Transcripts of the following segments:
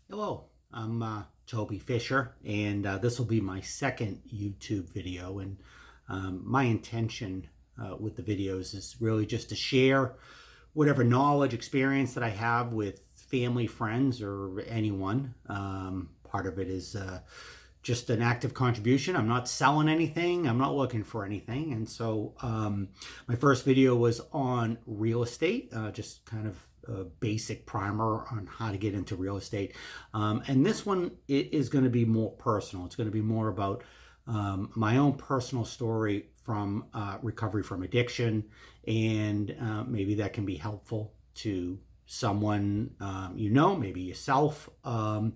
Hello, I'm Toby Fisher, and this will be my second YouTube video. And my intention with the videos is really just to share whatever knowledge, experience that I have with family, friends, or anyone. Part of it is just an active contribution. I'm not selling anything. I'm not looking for anything. And so my first video was on real estate, just kind of a basic primer on how to get into real estate. And this one is going to be more personal. It's going to be more about my own personal story from recovery from addiction, and maybe that can be helpful to someone maybe yourself, and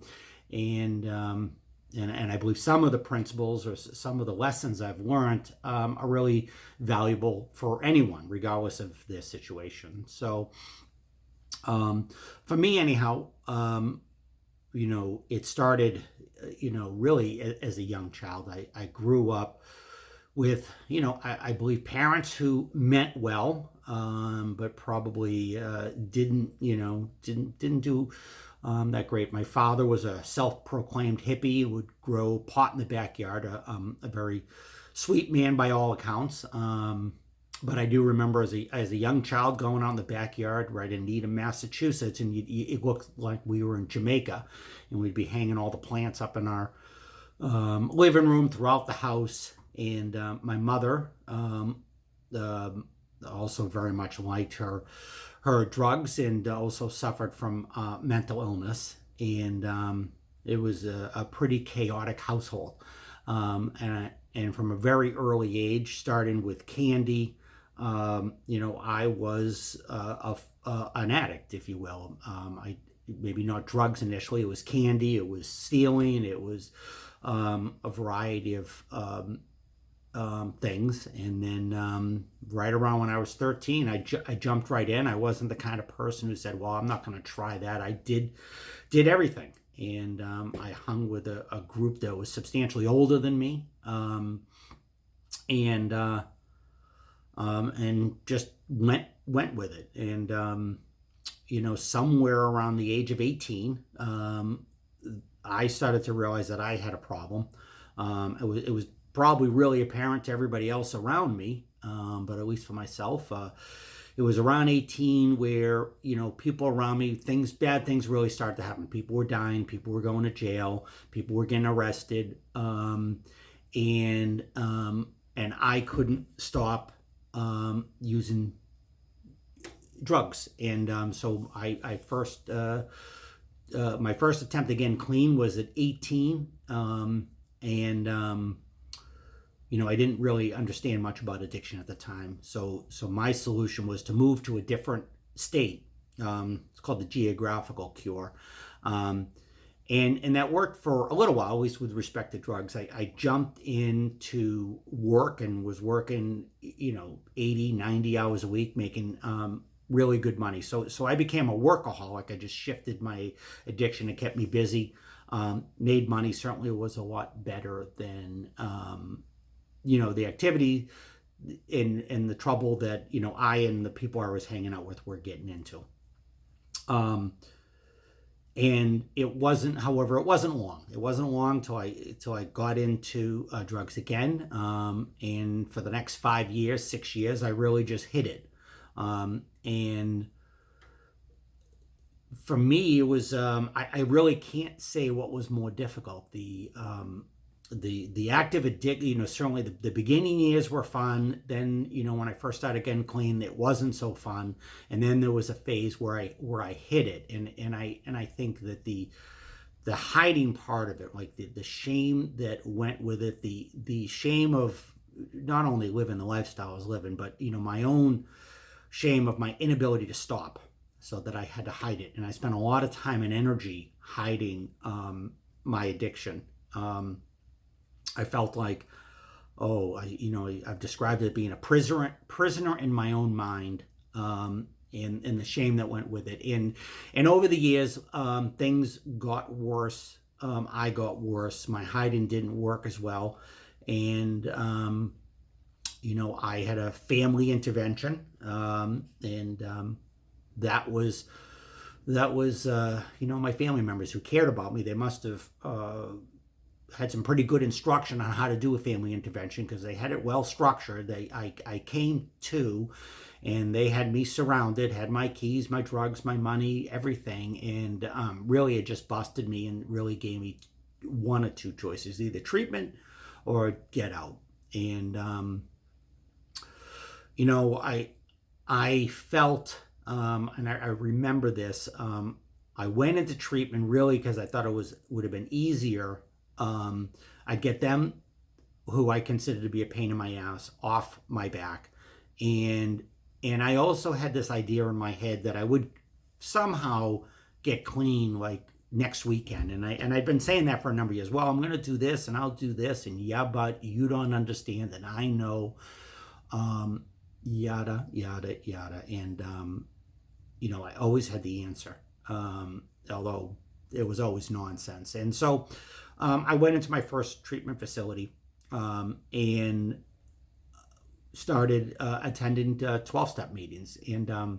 I believe some of the principles or some of the lessons I've learned are really valuable for anyone, regardless of their situation. So, for me, anyhow, it started, really as a young child. I grew up with, I believe parents who meant well, but probably didn't do that great. My father was a self-proclaimed hippie, would grow pot in the backyard, a very sweet man by all accounts. But I do remember as a young child going out in the backyard right in Needham, Massachusetts, and it looked like we were in Jamaica, and we'd be hanging all the plants up in our living room throughout the house. And my mother also very much liked her drugs, and also suffered from mental illness. And it was a pretty chaotic household. And from a very early age, starting with candy, I was an addict, if you will. Maybe not drugs initially. It was candy. It was stealing. It was a variety of things. And then right around when I was 13, I jumped right in. I wasn't the kind of person who said, well, I'm not going to try that. I did everything. And I hung with a group that was substantially older than me, and just went with it. And somewhere around the age of 18, I started to realize that I had a problem. It was probably really apparent to everybody else around me, but at least for myself, it was around 18 where, people around me, bad things really started to happen. People were dying, people were going to jail, people were getting arrested, and I couldn't stop using drugs. And so I first, my first attempt to get clean was at 18, and I didn't really understand much about addiction at the time. So my solution was to move to a different state. It's called the geographical cure. And that worked for a little while, at least with respect to drugs. I jumped into work and was working, 80, 90 hours a week, making really good money. So I became a workaholic. I just shifted my addiction. It kept me busy, made money. Certainly was a lot better than the activity and the trouble that, I and the people I was hanging out with were getting into. And it wasn't long. It wasn't long till I got into drugs again. And for the next 5 years, 6 years, I really just hit it. And for me, it was, I really can't say what was more difficult. The active addiction, certainly the beginning years were fun. Then, when I first started getting clean, it wasn't so fun. And then there was a phase where I hit it. And I think that the hiding part of it, like the shame that went with it, the shame of not only living the lifestyle I was living, but, my own shame of my inability to stop, so that I had to hide it. And I spent a lot of time and energy hiding my addiction. I felt like, I've described it as being a prisoner in my own mind, and the shame that went with it. And over the years, things got worse. I got worse. My hiding didn't work as well. And, I had a family intervention, and that was that was, my family members who cared about me. They must have had some pretty good instruction on how to do a family intervention because they had it well structured. I came to, and they had me surrounded, had my keys, my drugs, my money, everything, and really it just busted me and really gave me one or two choices: either treatment or get out. And I felt, and I remember this. I went into treatment really because I thought would have been easier. I'd get them, who I considered to be a pain in my ass, off my back, and I also had this idea in my head that I would somehow get clean like next weekend, and I'd been saying that for a number of years. Well, I'm going to do this and I'll do this, and yeah, but you don't understand, and I know, yada yada yada, and I always had the answer, although it was always nonsense. And so I went into my first treatment facility and started attending 12-step meetings. And, I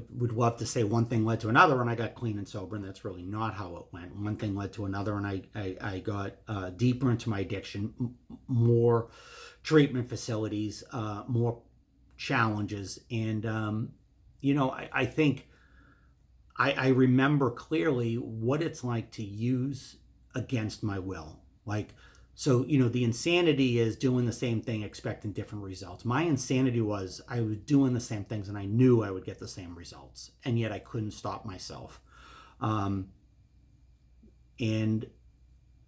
would love to say one thing led to another and I got clean and sober, and that's really not how it went. One thing led to another, and I got deeper into my addiction, more treatment facilities, more challenges. And, I think I remember clearly what it's like to use against my will. So, the insanity is doing the same thing, expecting different results. My insanity was I was doing the same things and I knew I would get the same results, and yet I couldn't stop myself. And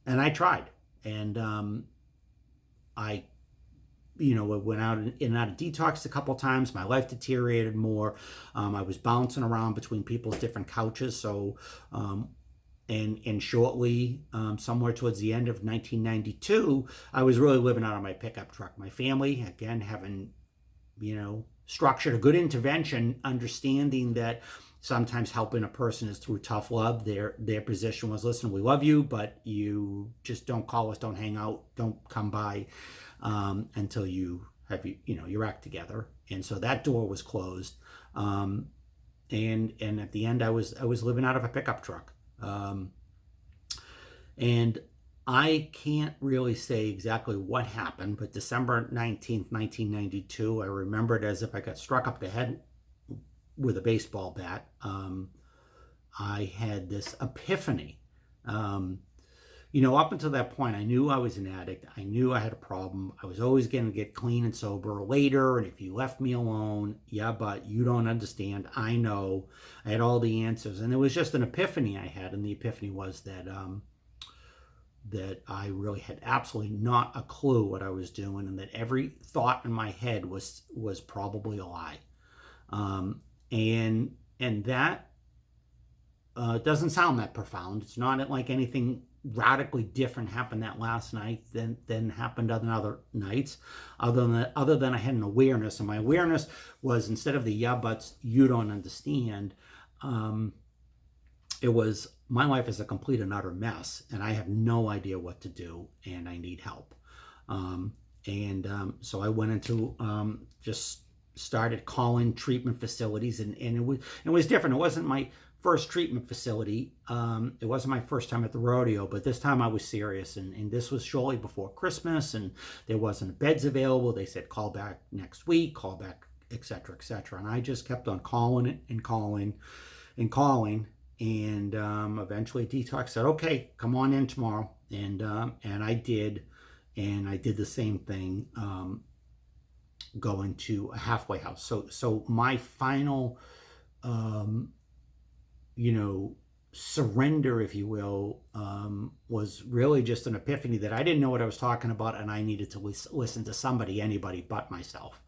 I tried, and I went out in and out of detox a couple times. My life deteriorated more. I was bouncing around between people's different couches. So, and shortly, somewhere towards the end of 1992, I was really living out of my pickup truck. My family, again, having, structured a good intervention, understanding that sometimes helping a person is through tough love. Their position was, listen, we love you, but you just don't call us, don't hang out, don't come by until you have your act together. And so that door was closed. And at the end, I was living out of a pickup truck. And I can't really say exactly what happened, but December 19th, 1992, I remember it as if I got struck up the head with a baseball bat. I had this epiphany. Up until that point, I knew I was an addict. I knew I had a problem. I was always going to get clean and sober later. And if you left me alone, yeah, but you don't understand. I know. I had all the answers. And it was just an epiphany I had. And the epiphany was that that I really had absolutely not a clue what I was doing, and that every thought in my head was probably a lie. And that doesn't sound that profound. It's not like anything radically different happened that last night than happened on other nights, other than I had an awareness, and my awareness was, instead of the yeah buts, you don't understand, it was, my life is a complete and utter mess, and I have no idea what to do, and I need help. So I went into just started calling treatment facilities, and it was different. It wasn't my first treatment facility. It wasn't my first time at the rodeo, but this time I was serious, and this was shortly before Christmas, and there wasn't beds available. They said, call back next week, call back, etc., etc. And I just kept on calling it and calling and calling, and eventually Detox said, okay, come on in tomorrow, and I did, and I did the same thing, going to a halfway house. So my final surrender, if you will, was really just an epiphany that I didn't know what I was talking about, and I needed to listen to anybody but myself.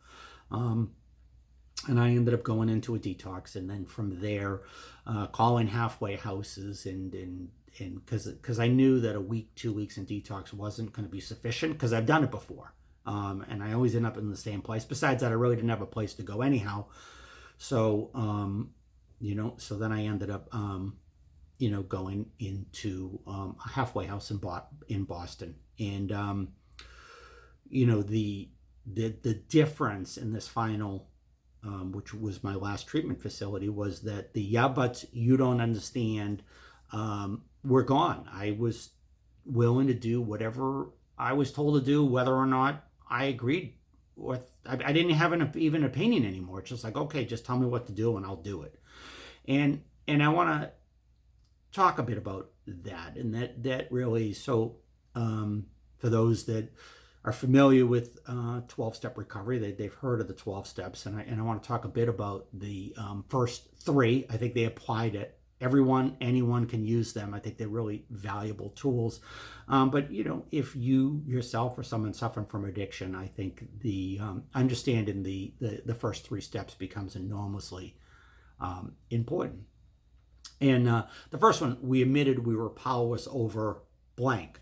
And I ended up going into a detox, and then from there, calling halfway houses, and because I knew that a week, 2 weeks in detox wasn't going to be sufficient, because I've done it before, and I always end up in the same place. Besides that, I really didn't have a place to go anyhow. So so then I ended up going into a halfway house in Boston, and the difference in this final which was my last treatment facility, was that the yeah buts you don't understand were gone. I was willing to do whatever I was told to do, whether or not I agreed with. I didn't have even opinion anymore. It's just like, okay, just tell me what to do and I'll do it. And I want to talk a bit about that, and that really, so for those that are familiar with 12-step recovery, they've heard of the 12 steps, and I want to talk a bit about the first three. I think they apply to everyone. Anyone can use them. I think they're really valuable tools. But if you yourself or someone suffering from addiction, I think the understanding the first three steps becomes enormously important. And the first one, we admitted we were powerless over blank.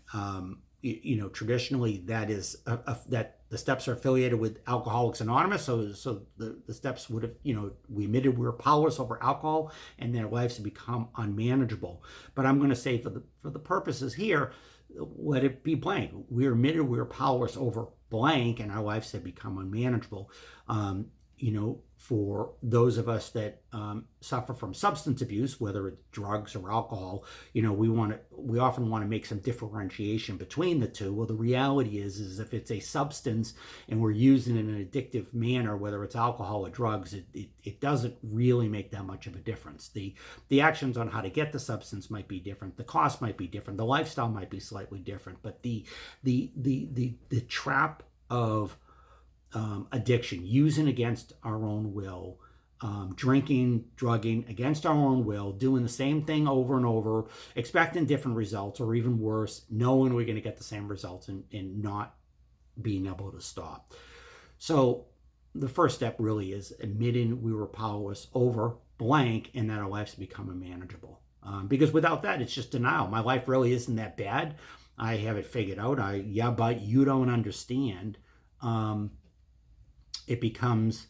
Traditionally, that is that the steps are affiliated with Alcoholics Anonymous. So the steps would have, we admitted we were powerless over alcohol, and their lives have become unmanageable. But I'm going to say, for the purposes here, let it be blank. We admitted we were powerless over blank, and our lives have become unmanageable. For those of us that suffer from substance abuse, whether it's drugs or alcohol, we often want to make some differentiation between the two. Well, the reality is if it's a substance and we're using it in an addictive manner, whether it's alcohol or drugs, it doesn't really make that much of a difference. The actions on how to get the substance might be different, the cost might be different, the lifestyle might be slightly different, but the trap of addiction, using against our own will, drinking, drugging against our own will, doing the same thing over and over, expecting different results, or even worse, knowing we're going to get the same results and not being able to stop. So the first step really is admitting we were powerless over blank and that our lives have become unmanageable. Because without that, it's just denial. My life really isn't that bad. I have it figured out. But you don't understand. It becomes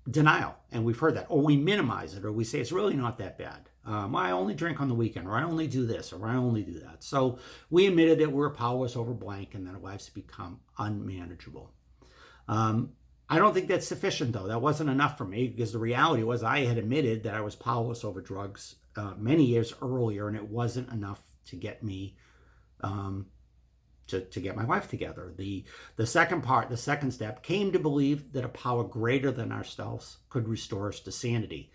denial, and we've heard that, or we minimize it, or we say it's really not that bad. I only drink on the weekend, or I only do this, or I only do that. So we admitted that we're powerless over blank, and that our lives have become unmanageable. I don't think that's sufficient, though. That wasn't enough for me, because the reality was I had admitted that I was powerless over drugs many years earlier, and it wasn't enough to get me to get my life together. The second step, came to believe that a power greater than ourselves could restore us to sanity.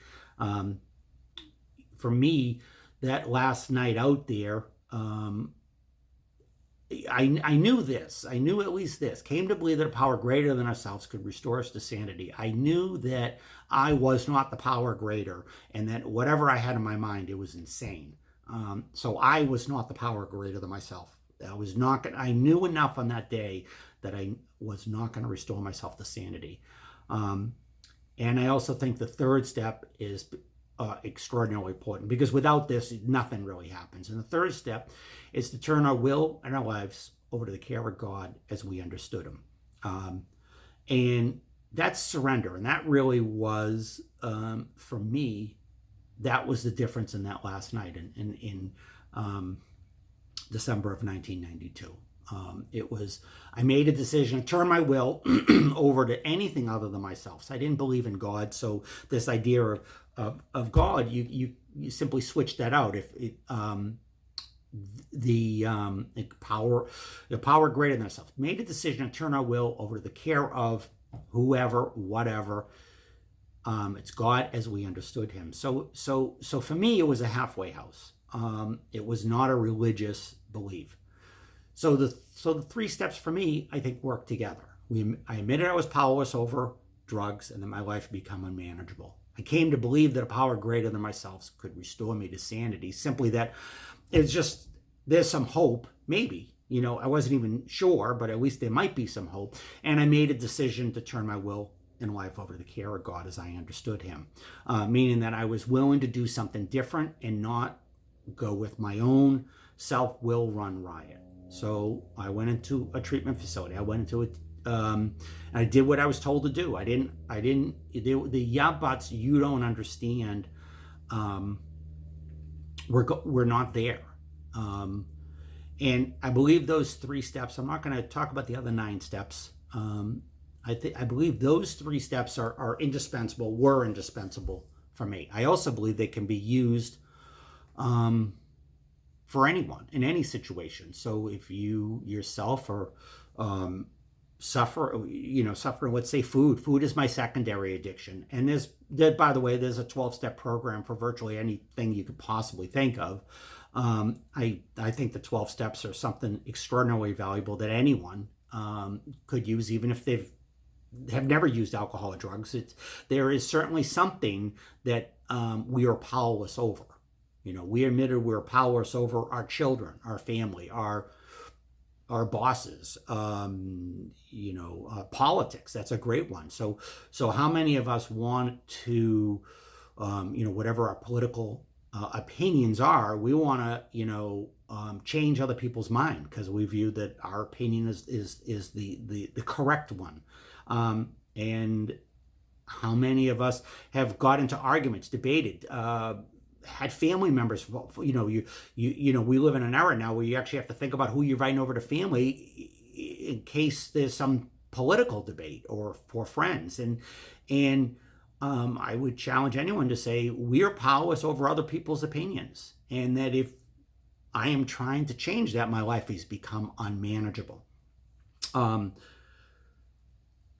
For me, that last night out there, I knew this. I knew at least this. Came to believe that a power greater than ourselves could restore us to sanity. I knew that I was not the power greater, and that whatever I had in my mind, it was insane. So I was not the power greater than myself. I knew enough on that day that I was not going to restore myself to sanity. And I also think the third step is extraordinarily important, because without this, nothing really happens. And the third step is to turn our will and our lives over to the care of God as we understood him. And that's surrender. And that really was, for me, that was the difference in that last night in December of 1992. I made a decision to turn my will over to anything other than myself. So I didn't believe in God. So this idea of God, you simply switch that out. If the power greater than ourselves, made a decision to turn our will over to the care of whoever, whatever. It's God as we understood him. So for me, it was a halfway house. It was not a religious belief. So the three steps for me, I think, work together. I admitted I was powerless over drugs, and that my life had become unmanageable. I came to believe that a power greater than myself could restore me to sanity. Simply that it's just, there's some hope, maybe. I wasn't even sure, but at least there might be some hope. And I made a decision to turn my will and life over to the care of God as I understood him. Meaning that I was willing to do something different and not go with my own self-will run riot. So I went into a treatment facility. I went into I did what I was told to do. The yeah buts you don't understand, we're not there. And I believe those three steps, I'm not going to talk about the other 9 steps. I believe those three steps are indispensable, were indispensable for me. I also believe they can be used um, for anyone in any situation. So if you yourself are um, suffering, let's say food is my secondary addiction. And by the way, there's a 12-step program for virtually anything you could possibly think of. I think the 12 steps are something extraordinarily valuable that anyone could use, even if have never used alcohol or drugs. There is certainly something that we are powerless over. We admitted we're powerless over our children, our family, our bosses, politics. That's a great one. So how many of us want to, whatever our political opinions are, we want to, change other people's mind because we view that our opinion is the correct one. And how many of us have got into arguments, debated, had family members, we live in an era now where you actually have to think about who you're inviting over to family in case there's some political debate or for friends. And I would challenge anyone to say we are powerless over other people's opinions, and that if I am trying to change that, my life has become unmanageable.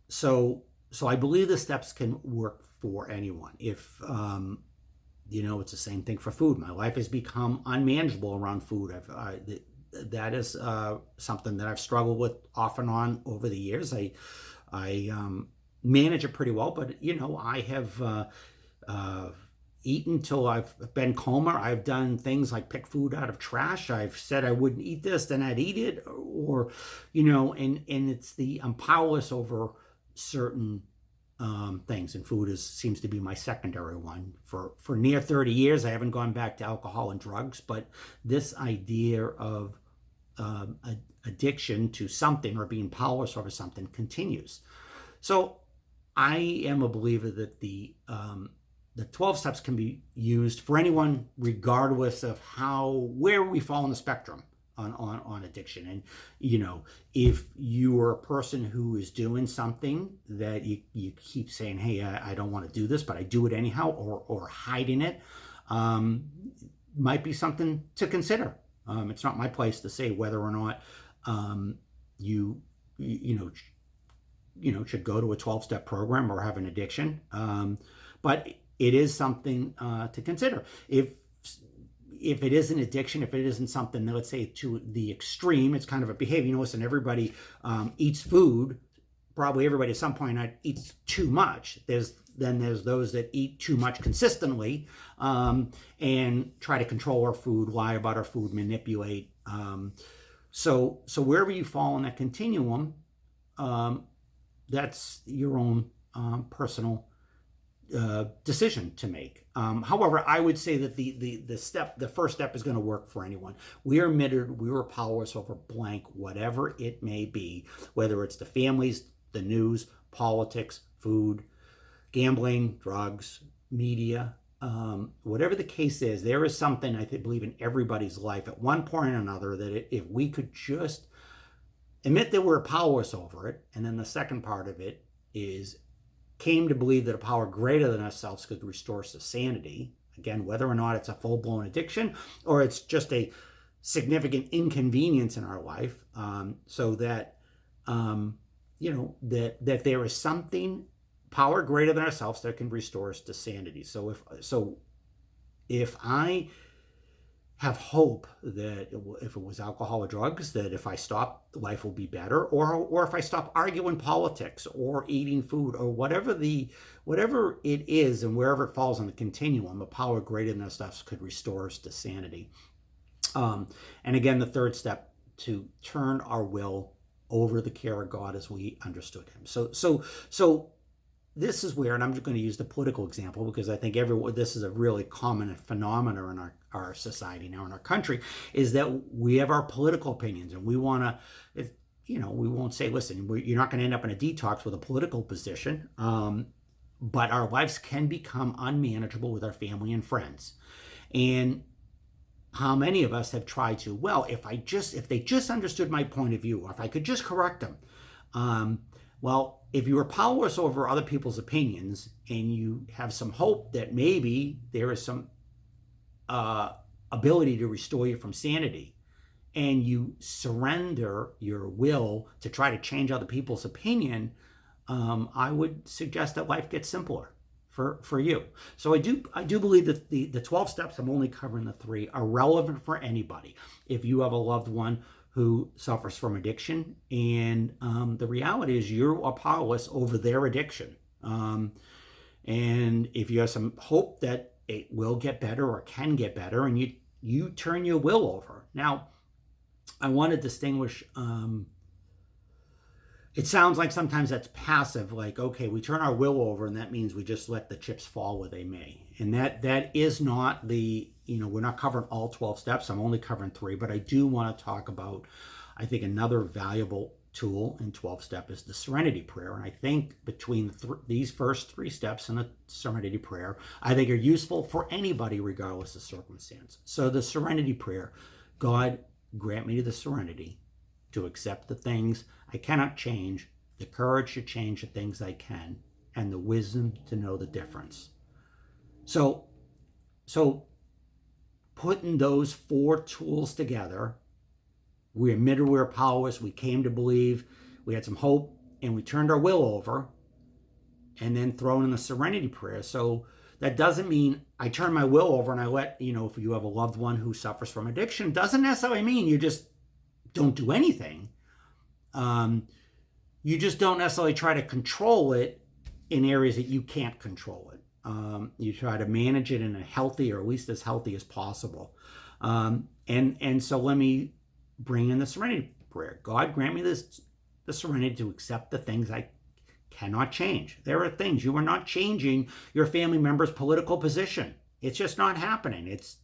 So I believe the steps can work for anyone. If it's the same thing for food. My life has become unmanageable around food. That is something that I've struggled with off and on over the years. I manage it pretty well, but I have eaten till I've been coma. I've done things like pick food out of trash. I've said I wouldn't eat this, then I'd eat it, or and it's I'm powerless over certain things, and food seems to be my secondary one. For near 30 years, I haven't gone back to alcohol and drugs, but this idea of addiction to something or being powerless over something continues. So I am a believer that the 12 steps can be used for anyone, regardless of where we fall on the spectrum on addiction. And if you are a person who is doing something that you keep saying, hey, I don't want to do this, but I do it anyhow, or hiding it, might be something to consider. It's not my place to say whether or not you should go to a 12-step program or have an addiction, but it is something to consider. If it is an addiction, if it isn't something that, let's say, to the extreme, it's kind of a behavior. Listen, everybody eats food. Probably everybody at some point eats too much. There's those that eat too much consistently and try to control our food, lie about our food, manipulate. So wherever you fall in that continuum, that's your own personal decision to make. However, I would say that the first step is going to work for anyone. We are admitted, we are powerless over blank, whatever it may be, whether it's the families, the news, politics, food, gambling, drugs, media, whatever the case is. There is something I believe in everybody's life at one point or another that if we could just admit that we're powerless over it, and then the second part of it is came to believe that a power greater than ourselves could restore us to sanity. Again, whether or not it's a full-blown addiction or it's just a significant inconvenience in our life, so that that there is something power greater than ourselves that can restore us to sanity. So if I have hope that if it was alcohol or drugs, that if I stop, life will be better, or if I stop arguing politics or eating food or whatever it is, and wherever it falls on the continuum, a power greater than us could restore us to sanity. And again, the third step, to turn our will over the care of God as we understood Him. So this is where, and I'm just going to use the political example because I think this is a really common phenomenon in our society now, in our country, is that we have our political opinions, and we want to, we won't say, listen, you're not going to end up in a detox with a political position, but our lives can become unmanageable with our family and friends. And how many of us have tried to, well, if they just understood my point of view, or if I could just correct them, well, if you are powerless over other people's opinions and you have some hope that maybe there is some ability to restore you from sanity, and you surrender your will to try to change other people's opinion, I would suggest that life gets simpler for you. So I do believe that the 12 steps, I'm only covering the 3, are relevant for anybody. If you have a loved one who suffers from addiction, and the reality is you are powerless over their addiction. And if you have some hope that it will get better or can get better, and you turn your will over. Now, I want to distinguish, it sounds like sometimes that's passive, like, okay, we turn our will over and that means we just let the chips fall where they may. And that is not we're not covering all 12 steps. I'm only covering 3, but I do want to talk about, I think another valuable tool in 12 step is the Serenity Prayer. And I think between these first 3 steps and the Serenity Prayer, I think are useful for anybody regardless of circumstance. So the Serenity Prayer: God, grant me the serenity to accept the things I cannot change, the courage to change the things I can, and the wisdom to know the difference. So putting those 4 tools together, we admitted we were powerless, we came to believe, we had some hope, and we turned our will over, and then thrown in the Serenity Prayer. So that doesn't mean I turn my will over and I let, if you have a loved one who suffers from addiction, doesn't necessarily mean you just don't do anything. You just don't necessarily try to control it in areas that you can't control it. You try to manage it in a healthy, or at least as healthy as possible. And so let me bring in the Serenity Prayer. God, grant me the serenity to accept the things I cannot change. There are things you are not changing. Your family member's political position. It's just not happening. It's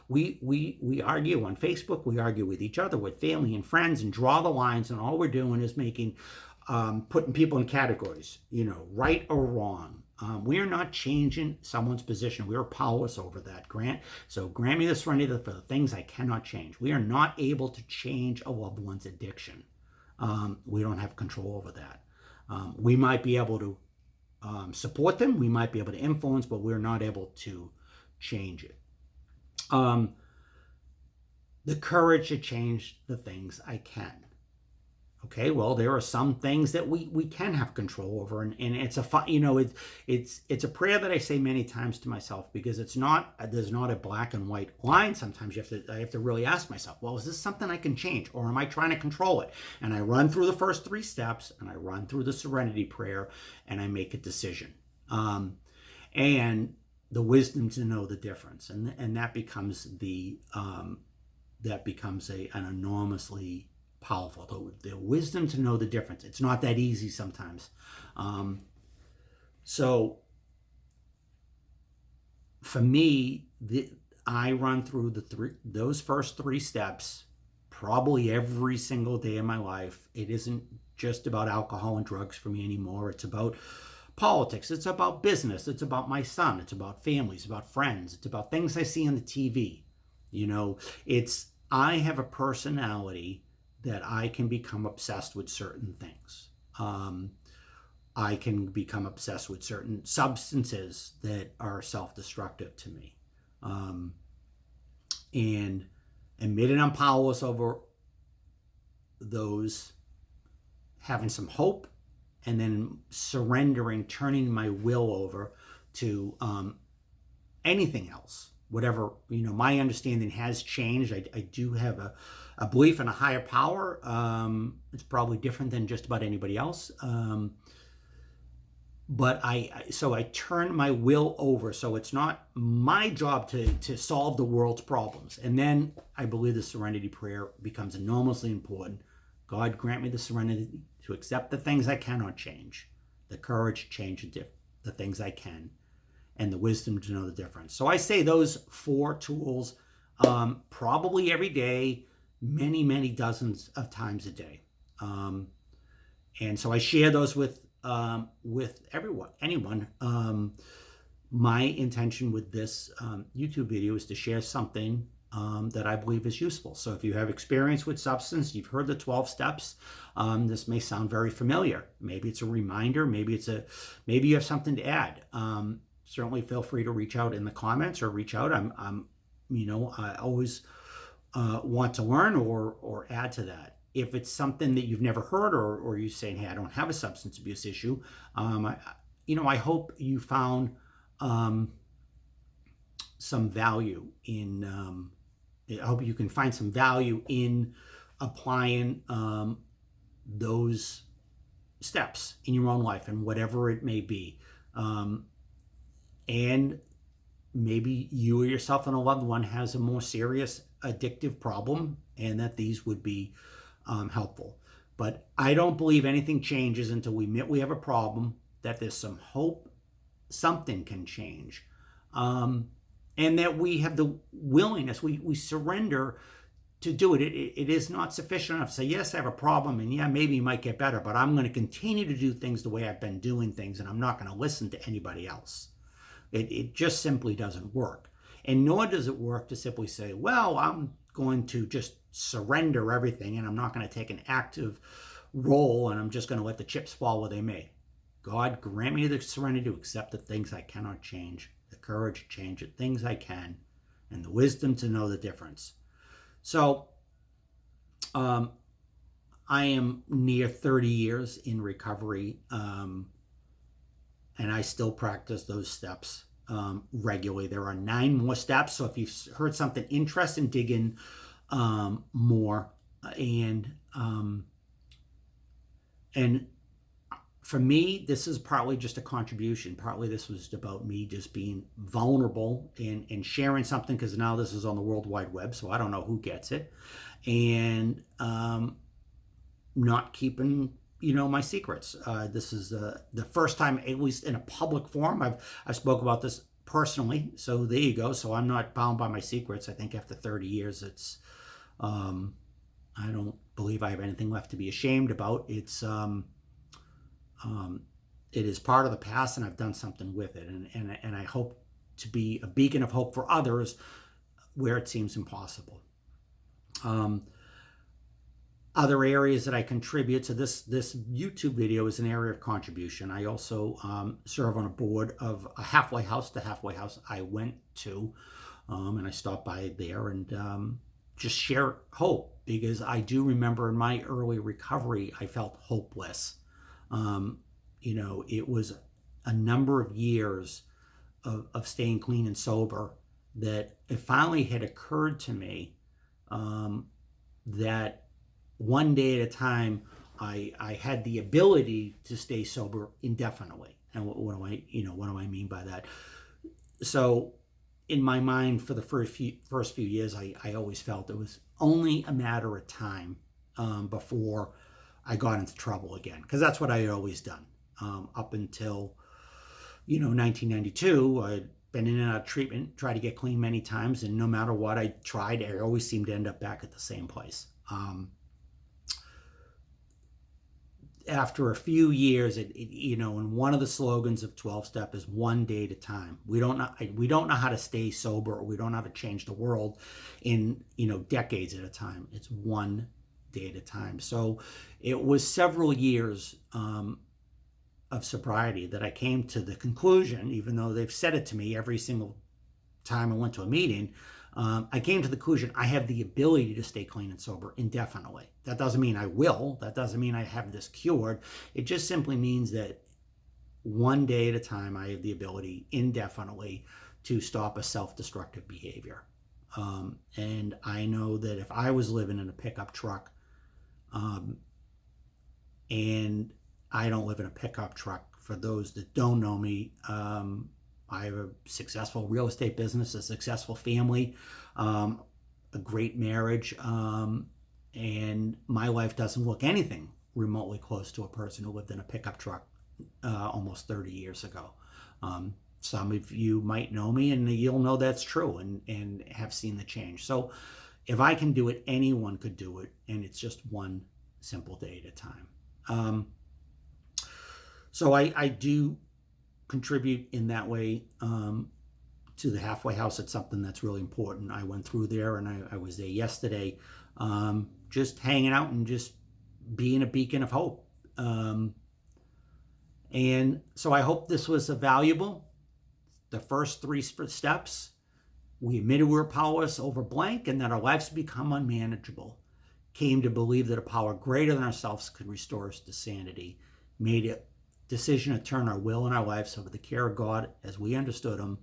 we argue on Facebook. We argue with each other, with family and friends, and draw the lines. And all we're doing is putting people in categories. Right or wrong. We are not changing someone's position. We are powerless over that. Grant me the serenity for the things I cannot change. We are not able to change a loved one's addiction. We don't have control over that. We might be able to support them. We might be able to influence, but we're not able to change it. The courage to change the things I can. Okay, well, there are some things that we can have control over, and it's it's a prayer that I say many times to myself, because there's not a black and white line. Sometimes I have to really ask myself, well, is this something I can change, or am I trying to control it? And I run through the first 3 steps, and I run through the Serenity Prayer, and I make a decision, and the wisdom to know the difference, and that becomes an enormously powerful. The wisdom to know the difference. It's not that easy sometimes. So for me, I run through those first 3 steps probably every single day of my life. It isn't just about alcohol and drugs for me anymore. It's about politics. It's about business. It's about my son. It's about families, about friends. It's about things I see on the TV. I have a personality that I can become obsessed with certain things. I can become obsessed with certain substances that are self-destructive to me. And admitting I'm powerless over those, having some hope, and then surrendering, turning my will over to anything else. Whatever, my understanding has changed. I do have a belief in a higher power. It's probably different than just about anybody else. But I turn my will over. So it's not my job to solve the world's problems. And then I believe the Serenity Prayer becomes enormously important. God, grant me the serenity to accept the things I cannot change, the courage to change the things I can, and the wisdom to know the difference. So I say those 4 tools probably every day, many, many dozens of times a day. And so I share those with anyone. My intention with this YouTube video is to share something that I believe is useful. So if you have experience with substance, you've heard the 12 steps, this may sound very familiar. Maybe it's a reminder, maybe you have something to add. Certainly feel free to reach out in the comments or reach out. I always want to learn or add to that. If it's something that you've never heard, or you're saying, hey, I don't have a substance abuse issue, I hope you found some value in, I hope you can find some value in applying those steps in your own life, and whatever it may be. And maybe you or yourself and a loved one has a more serious addictive problem, and that these would be helpful. But I don't believe anything changes until we admit we have a problem, that there's some hope something can change, and that we have the willingness, we surrender to do it. It is not sufficient enough to say, yes, I have a problem, and yeah, maybe it might get better, but I'm going to continue to do things the way I've been doing things, and I'm not going to listen to anybody else. It just simply doesn't work. And nor does it work to simply say, well, I'm going to just surrender everything, and I'm not going to take an active role, and I'm just going to let the chips fall where they may. God, grant me the serenity to accept the things I cannot change, the courage to change the things I can, and the wisdom to know the difference. So I am near 30 years in recovery, and I still practice those steps regularly. There are 9 more steps, so if you've heard something interesting, dig in more. And for me, this is partly just a contribution. Partly this was about me just being vulnerable and sharing something, because now this is on the World Wide Web, so I don't know who gets it. And not keeping my secrets. This is the first time, at least in a public forum, I've spoke about this personally. So there you go. So I'm not bound by my secrets. I think after 30 years, it's I don't believe I have anything left to be ashamed about. It is part of the past, and I've done something with it, and I hope to be a beacon of hope for others where it seems impossible. Other areas that I contribute to this YouTube video is an area of contribution. I also serve on a board of a halfway house, the halfway house I went to, and I stopped by there and just share hope, because I do remember in my early recovery, I felt hopeless. It was a number of years of staying clean and sober that it finally had occurred to me that one day at a time, I had the ability to stay sober indefinitely. And what do I mean by that? So in my mind, for the first few years, I always felt it was only a matter of time before I got into trouble again, because that's what I had always done up until 1992. I'd been in and out of treatment, tried to get clean many times, and no matter what I tried, I always seemed to end up back at the same place. After a few years, and one of the slogans of 12-step is one day at a time. We don't know how to stay sober, or we don't know how to change the world in decades at a time. It's one day at a time. So it was several years of sobriety that I came to the conclusion, even though they've said it to me every single time I went to a meeting, I came to the conclusion I have the ability to stay clean and sober indefinitely. That doesn't mean I will. That doesn't mean I have this cured. It just simply means that one day at a time, I have the ability indefinitely to stop a self-destructive behavior. And I know that if I was living in a pickup truck, and I don't live in a pickup truck, for those that don't know me, I have a successful real estate business, a successful family, a great marriage, and my life doesn't look anything remotely close to a person who lived in a pickup truck almost 30 years ago. Some of you might know me, and you'll know that's true, and have seen the change. So if I can do it, anyone could do it, and it's just one simple day at a time. So I do contribute in that way to the halfway house. It's something that's really important. I went through there, and I was there yesterday, just hanging out and just being a beacon of hope. And so I hope this was valuable. The first 3 steps: we admitted we were powerless over blank and that our lives had become unmanageable. Came to believe that a power greater than ourselves could restore us to sanity. Made a decision to turn our will and our lives over to the care of God as we understood Him.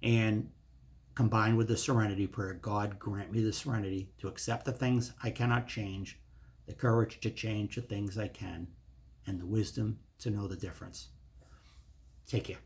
And combined with the serenity prayer, God grant me the serenity to accept the things I cannot change, the courage to change the things I can, and the wisdom to know the difference. Take care.